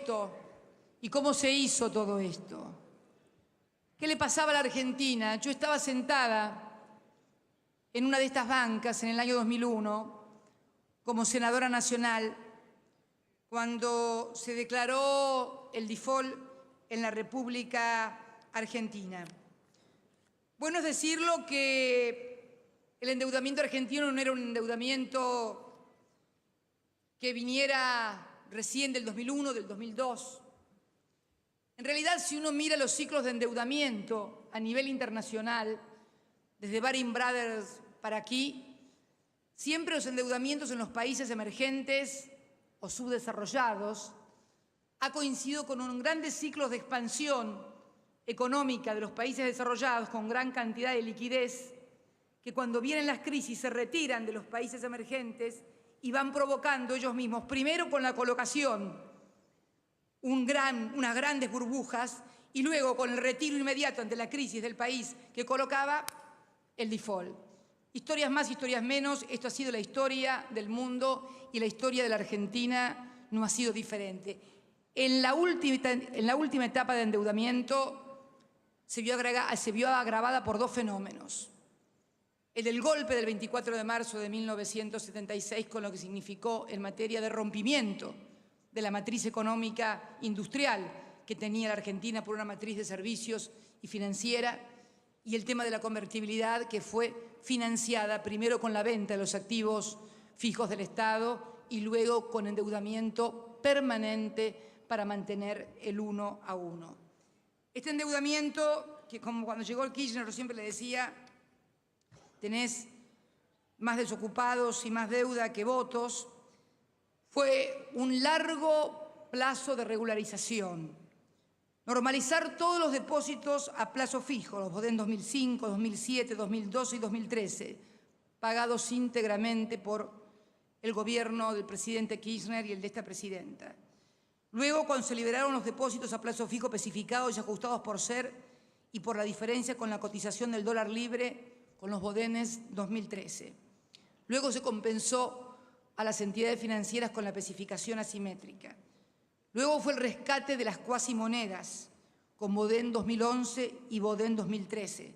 esto y cómo se hizo todo esto. ¿Qué le pasaba a la Argentina? Yo estaba sentada en una de estas bancas en el año 2001 como senadora nacional cuando se declaró el default en la República Argentina. Bueno es decirlo que el endeudamiento argentino no era un endeudamiento que viniera recién del 2001, del 2002. En realidad, si uno mira los ciclos de endeudamiento a nivel internacional, desde Baring Brothers para aquí, siempre los endeudamientos en los países emergentes o subdesarrollados ha coincidido con grandes ciclos de expansión económica de los países desarrollados con gran cantidad de liquidez que cuando vienen las crisis se retiran de los países emergentes y van provocando ellos mismos, primero con la colocación, unas grandes burbujas y luego con el retiro inmediato ante la crisis del país que colocaba el default. Historias más, historias menos, esto ha sido la historia del mundo y la historia de la Argentina no ha sido diferente. En la última etapa de endeudamiento se vio agravada por dos fenómenos. El del golpe del 24 de marzo de 1976, con lo que significó en materia de rompimiento de la matriz económica industrial que tenía la Argentina por una matriz de servicios y financiera, y el tema de la convertibilidad que fue financiada primero con la venta de los activos fijos del Estado y luego con endeudamiento permanente para mantener el 1 a 1. Este endeudamiento, que como cuando llegó el Kirchner, yo siempre le decía, tenés más desocupados y más deuda que votos, fue un largo plazo de regularización. Normalizar todos los depósitos a plazo fijo, los BODEN 2005, 2007, 2012 y 2013, pagados íntegramente por el gobierno del presidente Kirchner y el de esta presidenta. Luego, cuando se liberaron los depósitos a plazo fijo especificados y ajustados por SER y por la diferencia con la cotización del dólar libre con los BODENes 2013. Luego se compensó a las entidades financieras con la especificación asimétrica. Luego fue el rescate de las cuasimonedas con BODEN 2011 y BODEN 2013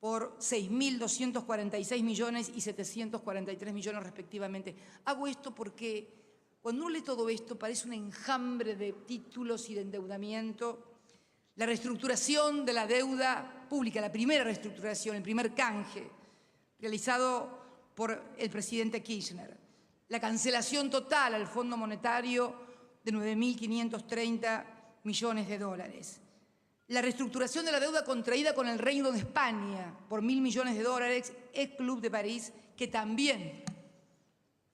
por 6.246 millones y 743 millones respectivamente. Hago esto porque cuando uno lee todo esto parece un enjambre de títulos y de endeudamiento. La reestructuración de la deuda pública, la primera reestructuración, el primer canje realizado por el presidente Kirchner. La cancelación total al Fondo Monetario de 9.530 millones de dólares. La reestructuración de la deuda contraída con el Reino de España por 1.000 millones de dólares, ex Club de París, que también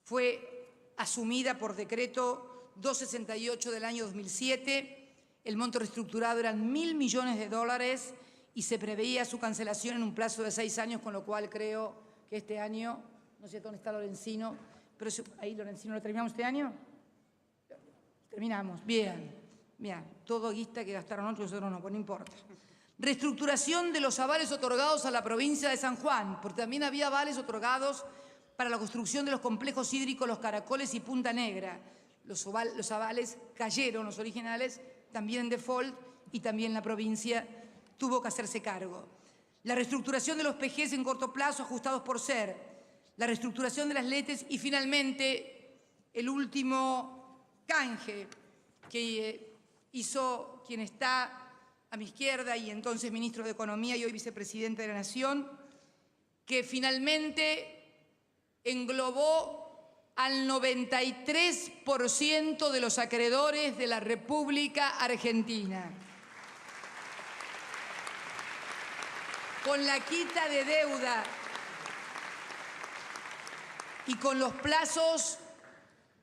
fue asumida por decreto 268 del año 2007. El monto reestructurado eran 1.000 millones de dólares y se preveía su cancelación en un plazo de 6 años, con lo cual creo que este año, no sé dónde está Lorenzino, pero ahí Lorenzino, ¿lo terminamos este año? Terminamos, bien, todo guita que gastaron otros, nosotros no, pues no importa. Reestructuración de los avales otorgados a la provincia de San Juan, porque también había avales otorgados para la construcción de los complejos hídricos Los Caracoles y Punta Negra. Los avales cayeron, los originales, también en default, y también la provincia tuvo que hacerse cargo. La reestructuración de los PGs en corto plazo ajustados por SER, la reestructuración de las LETES y finalmente el último canje que hizo quien está a mi izquierda y entonces ministro de Economía y hoy vicepresidente de la Nación, que finalmente englobó al 93% de los acreedores de la República Argentina. Con la quita de deuda y con los plazos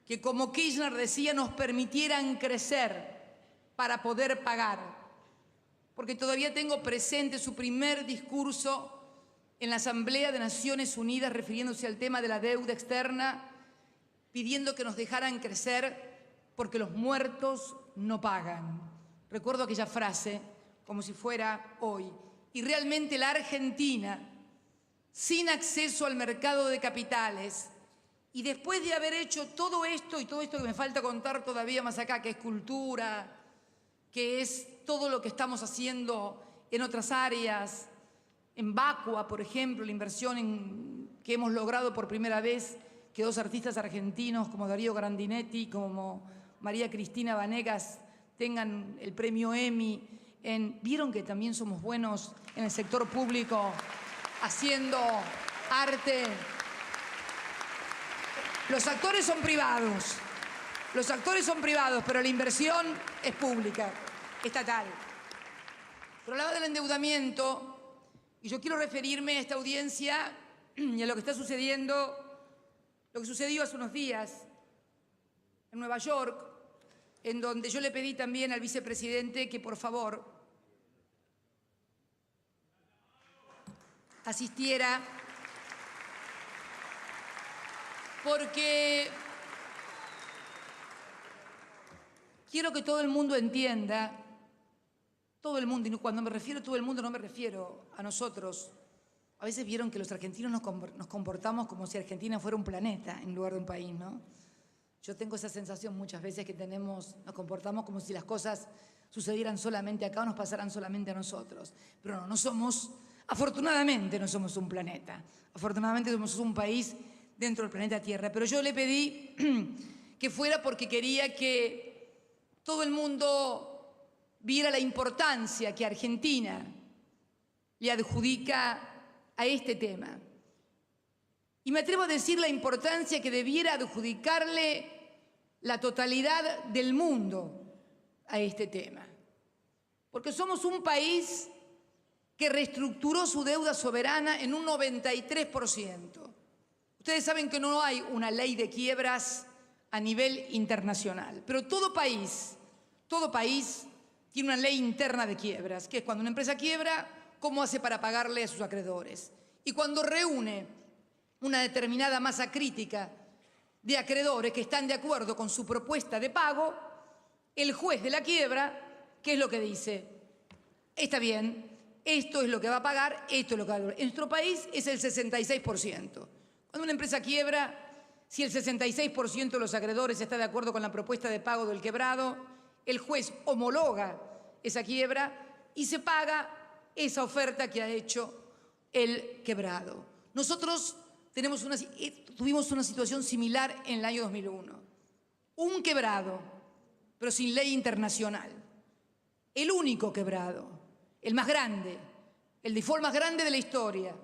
que, como Kirchner decía, nos permitieran crecer para poder pagar. Porque todavía tengo presente su primer discurso en la Asamblea de Naciones Unidas refiriéndose al tema de la deuda externa, pidiendo que nos dejaran crecer porque los muertos no pagan. Recuerdo aquella frase como si fuera hoy. Y realmente la Argentina, sin acceso al mercado de capitales Y después de haber hecho todo esto y todo esto que me falta contar todavía más acá, que es cultura, que es todo lo que estamos haciendo en otras áreas, en Vacua, por ejemplo, la inversión que hemos logrado por primera vez que dos artistas argentinos como Darío Grandinetti, como María Cristina Vanegas tengan el premio Emmy. Vieron que también somos buenos en el sector público haciendo arte. Los actores son privados, pero la inversión es pública, estatal. Pero hablaba del endeudamiento y yo quiero referirme a esta audiencia y a lo que está sucediendo, lo que sucedió hace unos días en Nueva York, en donde yo le pedí también al vicepresidente que por favor asistiera, porque quiero que todo el mundo entienda, todo el mundo, y cuando me refiero a todo el mundo no me refiero a nosotros. A veces vieron que los argentinos nos comportamos como si Argentina fuera un planeta en lugar de un país, ¿no? Yo tengo esa sensación muchas veces que nos comportamos como si las cosas sucedieran solamente acá o nos pasaran solamente a nosotros. Pero no somos, afortunadamente no somos un planeta. Afortunadamente somos un país dentro del planeta Tierra. Pero yo le pedí que fuera porque quería que todo el mundo viera la importancia que Argentina le adjudica a este tema. Y me atrevo a decir la importancia que debiera adjudicarle la totalidad del mundo a este tema. Porque somos un país que reestructuró su deuda soberana en un 93%. Ustedes saben que no hay una ley de quiebras a nivel internacional, pero todo país tiene una ley interna de quiebras, que es cuando una empresa quiebra, cómo hace para pagarle a sus acreedores. Y cuando reúne una determinada masa crítica de acreedores que están de acuerdo con su propuesta de pago, el juez de la quiebra, ¿qué es lo que dice? Está bien, esto es lo que va a pagar, esto es lo que va a pagar. En nuestro país es el 66%. Cuando una empresa quiebra, si el 66% de los acreedores está de acuerdo con la propuesta de pago del quebrado, el juez homologa esa quiebra y se paga esa oferta que ha hecho el quebrado. Nosotros tuvimos una situación similar en el año 2001. Un quebrado, pero sin ley internacional. El único quebrado, el más grande, el default más grande de la historia.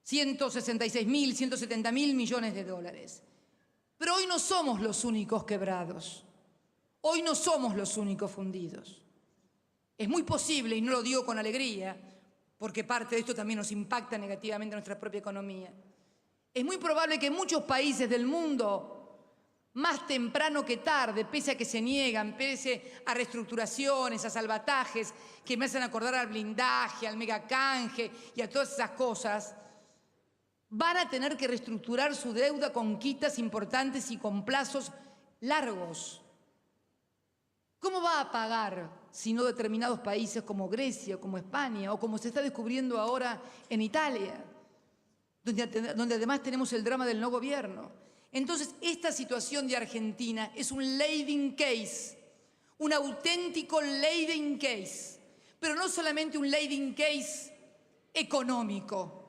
166.000, 170.000 millones de dólares. Pero hoy no somos los únicos quebrados. Hoy no somos los únicos fundidos. Es muy posible, y no lo digo con alegría, porque parte de esto también nos impacta negativamente en nuestra propia economía. Es muy probable que muchos países del mundo, más temprano que tarde, pese a que se niegan, pese a reestructuraciones, a salvatajes que me hacen acordar al blindaje, al megacanje y a todas esas cosas, van a tener que reestructurar su deuda con quitas importantes y con plazos largos. ¿Cómo va a pagar si no determinados países como Grecia, como España o como se está descubriendo ahora en Italia, donde además tenemos el drama del no gobierno? Entonces, esta situación de Argentina es un leading case, un auténtico leading case, pero no solamente un leading case económico,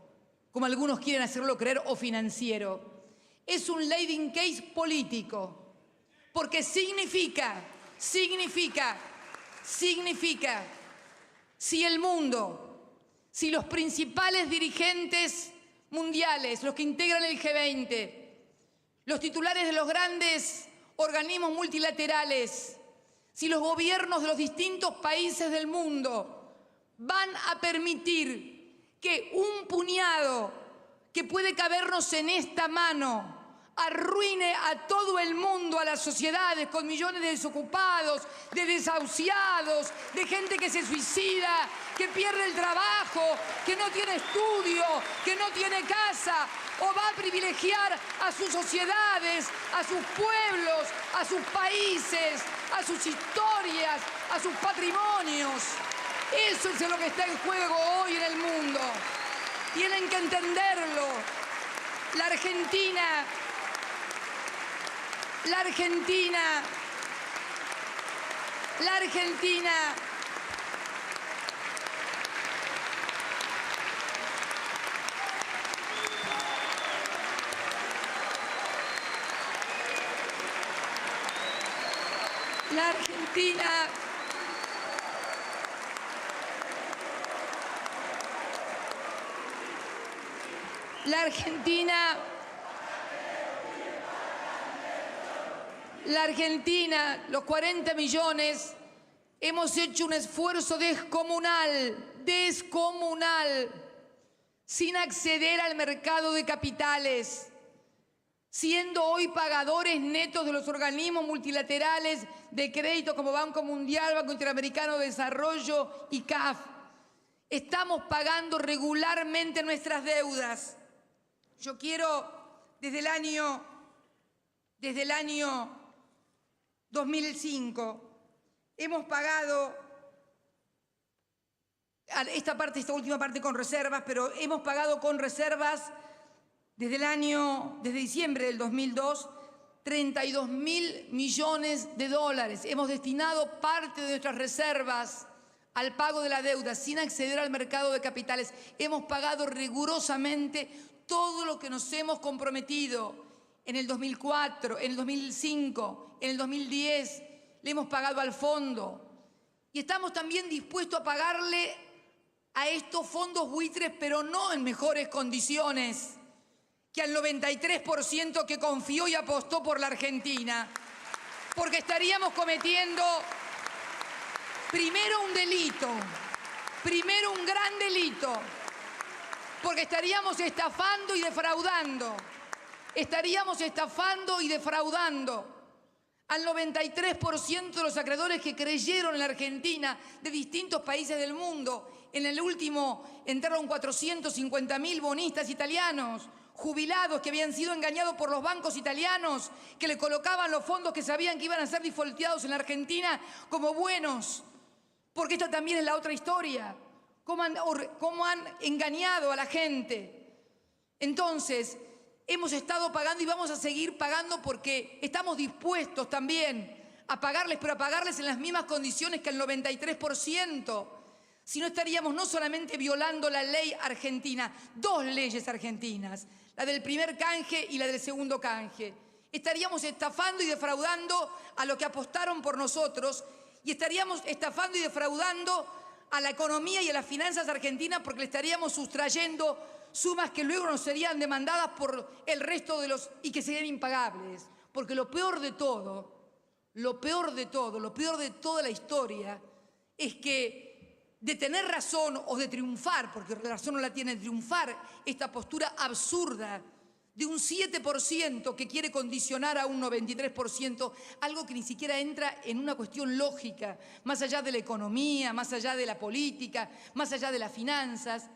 como algunos quieren hacerlo creer, o financiero. Es un leading case político, porque significa, si el mundo, si los principales dirigentes mundiales, los que integran el G20, los titulares de los grandes organismos multilaterales, si los gobiernos de los distintos países del mundo van a permitir que un puñado que puede cabernos en esta mano arruine a todo el mundo, a las sociedades, con millones de desocupados, de desahuciados, de gente que se suicida, que pierde el trabajo, que no tiene estudio, que no tiene casa, o va a privilegiar a sus sociedades, a sus pueblos, a sus países, a sus historias, a sus patrimonios. Eso es lo que está en juego hoy en el mundo. Tienen que entenderlo. La Argentina La Argentina, la Argentina, la Argentina, la Argentina, la Argentina, los 40 millones, hemos hecho un esfuerzo descomunal, sin acceder al mercado de capitales, siendo hoy pagadores netos de los organismos multilaterales de crédito como Banco Mundial, Banco Interamericano de Desarrollo y CAF. Estamos pagando regularmente nuestras deudas. Yo quiero, desde el año 2005, hemos pagado, esta última parte con reservas, pero hemos pagado con reservas desde diciembre del 2002, 32.000 millones de dólares. Hemos destinado parte de nuestras reservas al pago de la deuda sin acceder al mercado de capitales. Hemos pagado rigurosamente todo lo que nos hemos comprometido. En el 2004, en el 2005, en el 2010, le hemos pagado al fondo. Y estamos también dispuestos a pagarle a estos fondos buitres, pero no en mejores condiciones que al 93% que confió y apostó por la Argentina. Porque estaríamos cometiendo primero un delito, primero un gran delito, porque estaríamos estafando y defraudando. Estaríamos estafando y defraudando al 93% de los acreedores que creyeron en la Argentina de distintos países del mundo. En el último entraron 450.000 bonistas italianos, jubilados que habían sido engañados por los bancos italianos, que le colocaban los fondos que sabían que iban a ser defaulteados en la Argentina como buenos. Porque esta también es la otra historia. Cómo han engañado a la gente. Entonces, hemos estado pagando y vamos a seguir pagando porque estamos dispuestos también a pagarles, pero a pagarles en las mismas condiciones que el 93%. Si no, estaríamos no solamente violando la ley argentina, dos leyes argentinas, la del primer canje y la del segundo canje. Estaríamos estafando y defraudando a los que apostaron por nosotros y estaríamos estafando y defraudando a la economía y a las finanzas argentinas porque le estaríamos sustrayendo sumas que luego nos serían demandadas por el resto de los y que serían impagables. Porque lo peor de toda la historia es que de tener razón o de triunfar, porque la razón no la tiene, de triunfar esta postura absurda de un 7% que quiere condicionar a un 93%, algo que ni siquiera entra en una cuestión lógica, más allá de la economía, más allá de la política, más allá de las finanzas.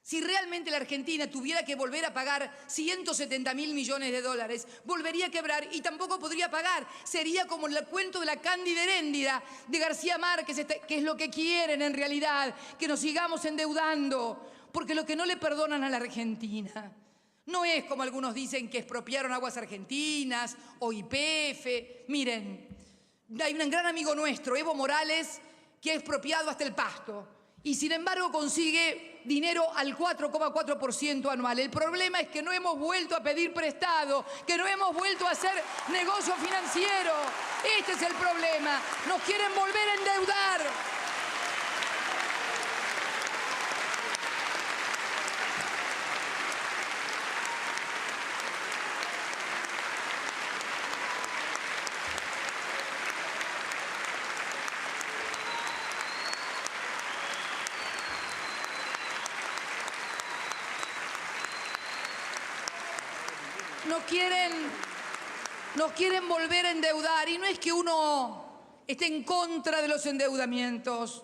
Si realmente la Argentina tuviera que volver a pagar 170.000 millones de dólares, volvería a quebrar y tampoco podría pagar. Sería como el cuento de la Cándida Heréndida de García Márquez, que es lo que quieren en realidad, que nos sigamos endeudando, porque lo que no le perdonan a la Argentina no es como algunos dicen que expropiaron aguas argentinas o YPF. Miren, hay un gran amigo nuestro, Evo Morales, que ha expropiado hasta el pasto y sin embargo consigue dinero al 4,4% anual. El problema es que no hemos vuelto a pedir prestado, que no hemos vuelto a hacer negocio financiero. Este es el problema. Nos quieren volver a endeudar. Nos quieren volver a endeudar y no es que uno esté en contra de los endeudamientos,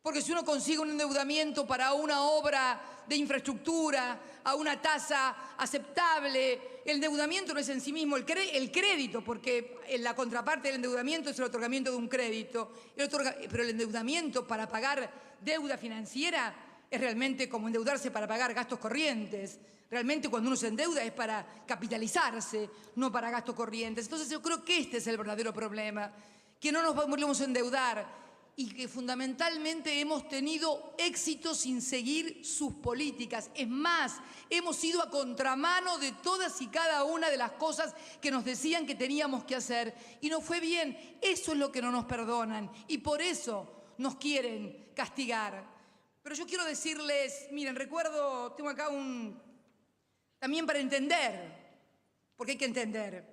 porque si uno consigue un endeudamiento para una obra de infraestructura a una tasa aceptable, el endeudamiento no es en sí mismo el crédito, porque la contraparte del endeudamiento es el otorgamiento de un crédito, pero el endeudamiento para pagar deuda financiera es realmente como endeudarse para pagar gastos corrientes. Realmente cuando uno se endeuda es para capitalizarse, no para gastos corrientes. Entonces yo creo que este es el verdadero problema, que no nos volvemos a endeudar y que fundamentalmente hemos tenido éxito sin seguir sus políticas. Es más, hemos ido a contramano de todas y cada una de las cosas que nos decían que teníamos que hacer y no fue bien. Eso es lo que no nos perdonan y por eso nos quieren castigar. Pero yo quiero decirles, miren, recuerdo, tengo acá también para entender, porque hay que entender.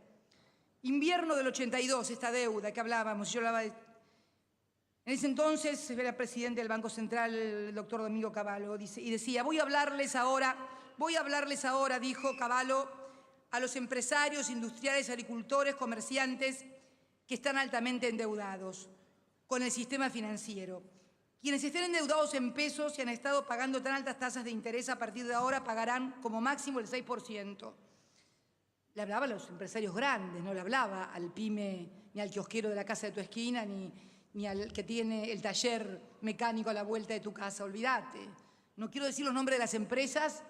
Invierno del 82, esta deuda que hablábamos, yo hablaba de... En ese entonces era presidente del Banco Central, el doctor Domingo Cavallo, y decía, voy a hablarles ahora, dijo Cavallo, a los empresarios, industriales, agricultores, comerciantes que están altamente endeudados con el sistema financiero. Quienes estén endeudados en pesos y han estado pagando tan altas tasas de interés a partir de ahora pagarán como máximo el 6%. Le hablaba a los empresarios grandes, no le hablaba al pyme, ni al kiosquero de la casa de tu esquina, ni al que tiene el taller mecánico a la vuelta de tu casa, olvídate. No quiero decir los nombres de las empresas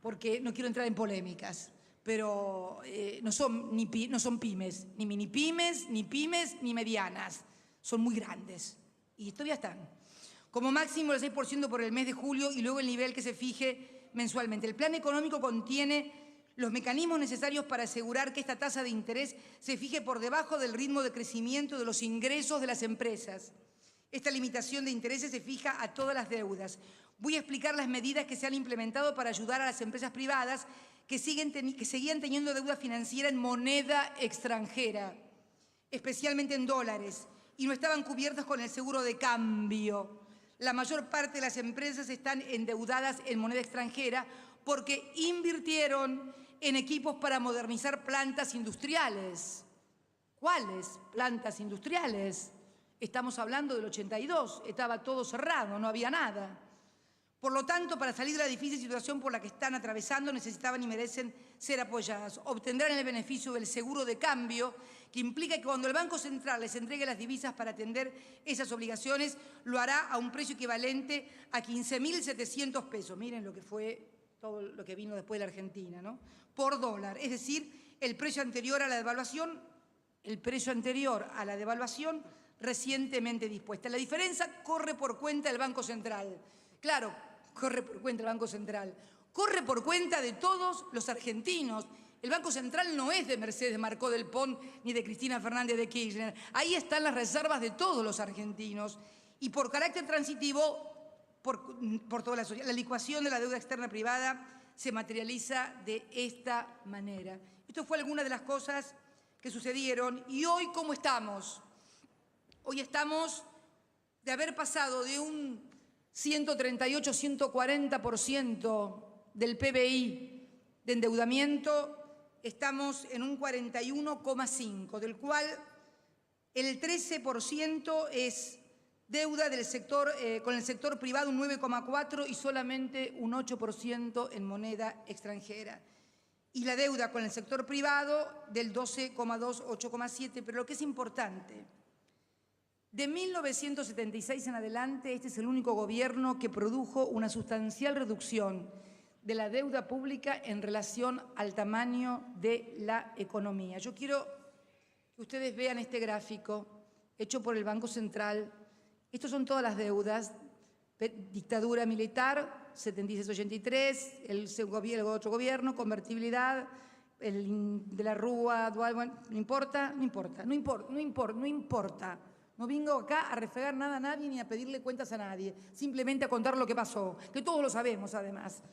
porque no quiero entrar en polémicas, pero no son pymes, ni mini pymes, ni medianas. Son muy grandes y todavía están. Como máximo el 6% por el mes de julio y luego el nivel que se fije mensualmente. El plan económico contiene los mecanismos necesarios para asegurar que esta tasa de interés se fije por debajo del ritmo de crecimiento de los ingresos de las empresas. Esta limitación de intereses se fija a todas las deudas. Voy a explicar las medidas que se han implementado para ayudar a las empresas privadas que seguían teniendo deuda financiera en moneda extranjera, especialmente en dólares, y no estaban cubiertas con el seguro de cambio. La mayor parte de las empresas están endeudadas en moneda extranjera porque invirtieron en equipos para modernizar plantas industriales. ¿Cuáles plantas industriales? Estamos hablando del 82, estaba todo cerrado, no había nada. Por lo tanto, para salir de la difícil situación por la que están atravesando, necesitaban y merecen ser apoyadas. Obtendrán el beneficio del seguro de cambio, que implica que cuando el Banco Central les entregue las divisas para atender esas obligaciones, lo hará a un precio equivalente a 15.700 pesos. Miren lo que fue todo lo que vino después de la Argentina, ¿no? Por dólar, es decir, el precio anterior a la devaluación recientemente dispuesta. La diferencia corre por cuenta del Banco Central. Claro, corre por cuenta del Banco Central. Corre por cuenta de todos los argentinos. El Banco Central no es de Mercedes Marcó del Pont ni de Cristina Fernández de Kirchner. Ahí están las reservas de todos los argentinos. Y por carácter transitivo, por toda la sociedad, la licuación de la deuda externa privada se materializa de esta manera. Esto fue alguna de las cosas que sucedieron. ¿Y hoy cómo estamos? Hoy estamos de haber pasado de un 138-140% del PBI de endeudamiento, estamos en un 41,5%, del cual el 13% es deuda del sector, con el sector privado un 9,4% y solamente un 8% en moneda extranjera. Y la deuda con el sector privado del 12,2%, 8,7%. Pero lo que es importante, de 1976 en adelante, este es el único gobierno que produjo una sustancial reducción de la deuda pública en relación al tamaño de la economía. Yo quiero que ustedes vean este gráfico hecho por el Banco Central. Estas son todas las deudas. Dictadura militar, 76-83, el otro gobierno, convertibilidad, de la Rúa, dual, bueno, no importa. No vengo acá a refregar nada a nadie ni a pedirle cuentas a nadie, simplemente a contar lo que pasó, que todos lo sabemos además.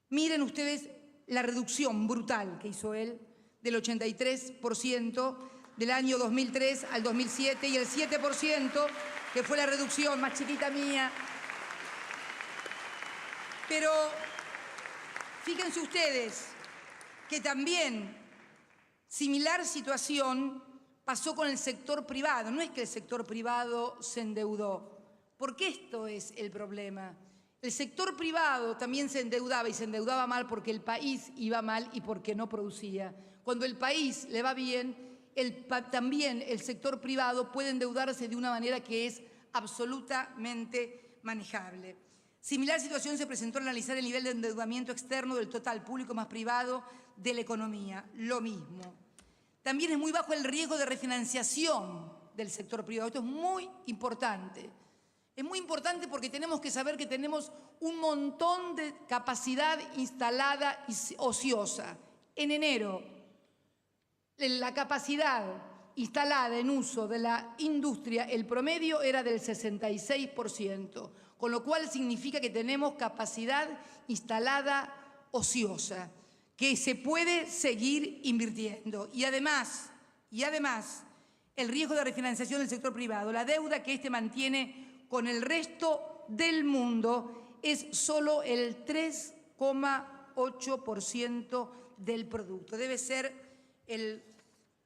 Miren ustedes la reducción brutal que hizo él del 83% del año 2003 al 2007 y el 7% que fue la reducción más chiquita mía. Pero fíjense ustedes que también similar situación pasó con el sector privado. No es que el sector privado se endeudó, porque esto es el problema. El sector privado también se endeudaba y se endeudaba mal porque el país iba mal y porque no producía. Cuando el país le va bien, también el sector privado puede endeudarse de una manera que es absolutamente manejable. Similar situación se presentó al analizar el nivel de endeudamiento externo del total público más privado de la economía. Lo mismo. También es muy bajo el riesgo de refinanciación del sector privado. Esto es muy importante. Es muy importante porque tenemos que saber que tenemos un montón de capacidad instalada y ociosa. En enero, la capacidad instalada en uso de la industria, el promedio era del 66%, con lo cual significa que tenemos capacidad instalada ociosa, que se puede seguir invirtiendo. Y además, el riesgo de refinanciación del sector privado, la deuda que éste mantiene con el resto del mundo es solo el 3,8% del producto. Debe ser el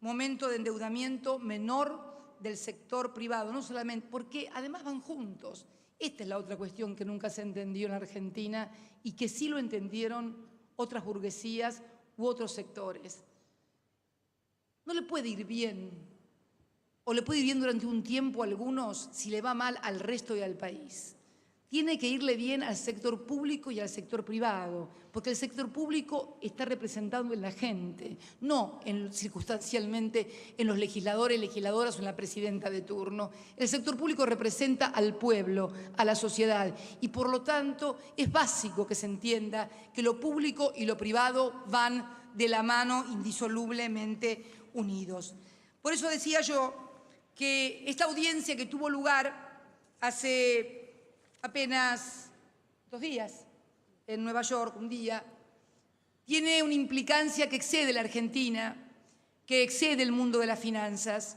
momento de endeudamiento menor del sector privado, no solamente, porque además van juntos. Esta es la otra cuestión que nunca se entendió en Argentina y que sí lo entendieron otras burguesías u otros sectores. No le puede ir bien, o le puede ir bien durante un tiempo a algunos si le va mal al resto y al país. Tiene que irle bien al sector público y al sector privado, porque el sector público está representado en la gente, no circunstancialmente en los legisladores, legisladoras o en la presidenta de turno. El sector público representa al pueblo, a la sociedad, y por lo tanto es básico que se entienda que lo público y lo privado van de la mano indisolublemente unidos. Por eso decía yo que esta audiencia que tuvo lugar hace apenas 2 días en Nueva York, un día, tiene una implicancia que excede la Argentina, que excede el mundo de las finanzas.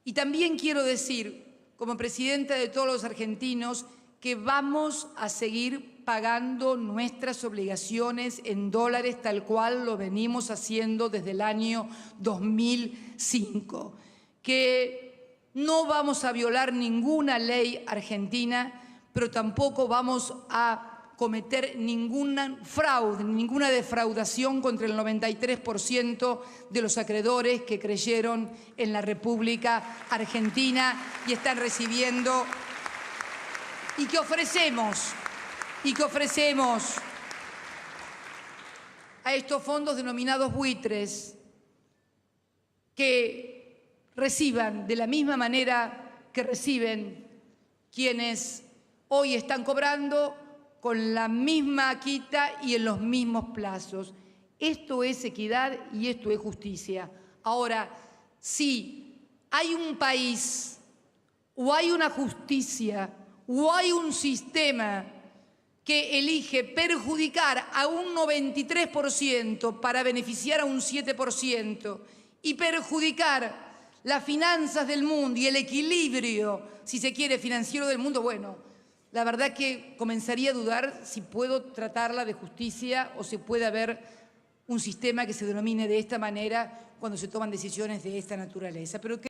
Y también quiero decir, como presidenta de todos los argentinos, que vamos a seguir pagando nuestras obligaciones en dólares tal cual lo venimos haciendo desde el año 2005. Que no vamos a violar ninguna ley argentina, pero tampoco vamos a cometer ningún fraude, ninguna defraudación contra el 93% de los acreedores que creyeron en la República Argentina y están recibiendo y que ofrecemos a estos fondos denominados buitres que reciban de la misma manera que reciben quienes hoy están cobrando, con la misma quita y en los mismos plazos. Esto es equidad y esto es justicia. Ahora, si hay un país o hay una justicia o hay un sistema que elige perjudicar a un 93% para beneficiar a un 7% y perjudicar las finanzas del mundo y el equilibrio, si se quiere, financiero del mundo, bueno, la verdad que comenzaría a dudar si puedo tratarla de justicia o si puede haber un sistema que se denomine de esta manera cuando se toman decisiones de esta naturaleza. Pero